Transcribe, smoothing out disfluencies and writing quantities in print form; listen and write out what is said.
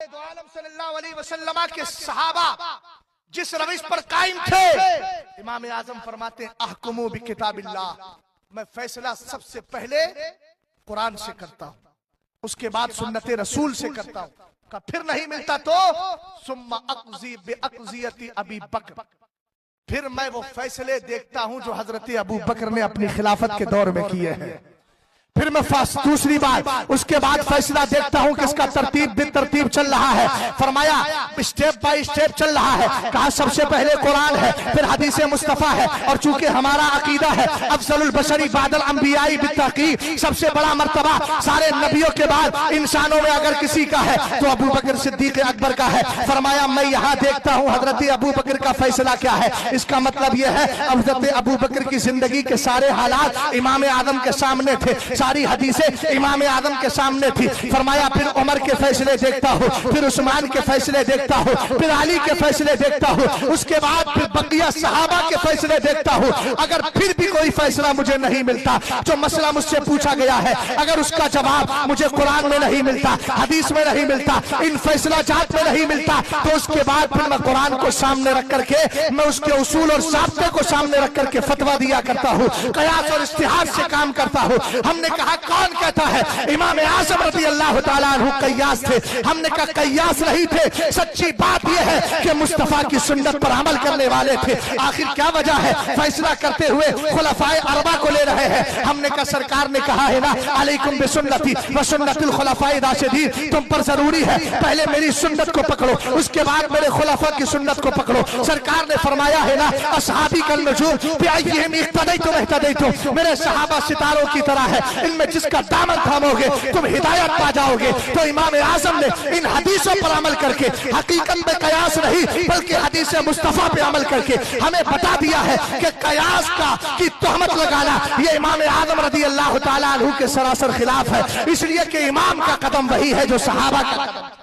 दो आलम सल्लल्लाहु अलैहि वसल्लम के सहाबा जिस रविश पर कायम थे, इमाम आजम फरमाते हैं अहकुमु बि किताबिल्लाह, मैं फैसला सबसे पहले कुरान से करता हूँ, उसके बाद सुन्नत रसूल से करता हूँ। का फिर नहीं मिलता तो सुम्मा अक़ज़ी बि अक़ज़ियति अबी बकर, फिर मैं वो फैसले देखता हूं जो हजरत अबू बकर ने अपनी खिलाफत के दौर में किए हैं। फिर मैं दूसरी बात उसके बाद फैसला देखता हूं कि इसका तरतीब तरतीब चल रहा है। फरमाया स्टेप बाय स्टेप चल रहा है। कहा सबसे पहले कुरान है, फिर हदीस मुस्तफा है, और चूंकि हमारा अकीदा है अफजलुल बशरी बादल अंबियाई बित्तहकीक, सबसे बड़ा मर्तबा सारे नबियों के बाद इंसानों में अगर किसी का है तो अबू बकर सिद्दीक अकबर का है। फरमाया मैं यहाँ देखता हूँ हजरत अबू बकर का फैसला क्या है। इसका मतलब यह है हजरत अबू बकर की जिंदगी के सारे हालात इमाम आदम के सामने थे, सारी हदीसें इमाम आदम के सामने थी। फरमाया फिर उमर के फैसले देखता हूँ, फिर उस्मान के फैसले देखता हूँ, फिर अली के फैसले देखता हूँ, उसके बाद फिर बकिया सहाबा के फैसले देखता हूँ। अगर फिर भी कोई फैसला मुझे नहीं मिलता, जो मसला मुझसे पूछा गया है, अगर उसका जवाब मुझे कुरान में नहीं मिलता, हदीस में नहीं मिलता, इन फैसला जात में नहीं मिलता, तो उसके बाद फिर मैं कुरान को सामने रख करके मैं उसके उसूल और साबिते को सामने रख करके फतवा दिया करता हूँ, कयास और इस्तिहाद से काम करता हूँ। हमने कहा कौन कहता है? इमाम आज़म रज़ी अल्लाह ताला अन्हु कयास थे। हमने कहा कयास नहीं थे, सच्ची बात यह है कि मुस्तफा की सुन्नत पर अमल करने वाले थे। आखिर क्या वजह है? फैसला करते हुए खुलफाए अरबा को ले रहे हैं। हमने कहा सरकार ने कहा है ना अलैकुम बिसुन्नती व सुन्नतिल खुलफाए राशिदीन, तुम पर जरूरी है पहले मेरी सुन्नत को पकड़ो, उसके बाद मेरे खुलफा की सुन्नत को पकड़ो। सरकार ने फरमाया है ना असहाबी कल नजूर बिअय्यिहिम इक़्तदैतुम इह्तदैतुम, मेरे सहाबा सितारों की तरह है, इनमें जिसका दामन थामोगे तुम हिदायत पा जाओगे। तो इमाम आजम ने इन हदीसों पर अमल करके, हकीकत में कयास नहीं बल्कि हदीस मुस्तफा पे अमल करके हमें बता दिया है कि कयास की तहमत लगाना ये इमाम आजम रज़ी अल्लाह ताला अन्हु के सरासर खिलाफ है। इसलिए कि इमाम का कदम वही है जो सहाबा का कदम।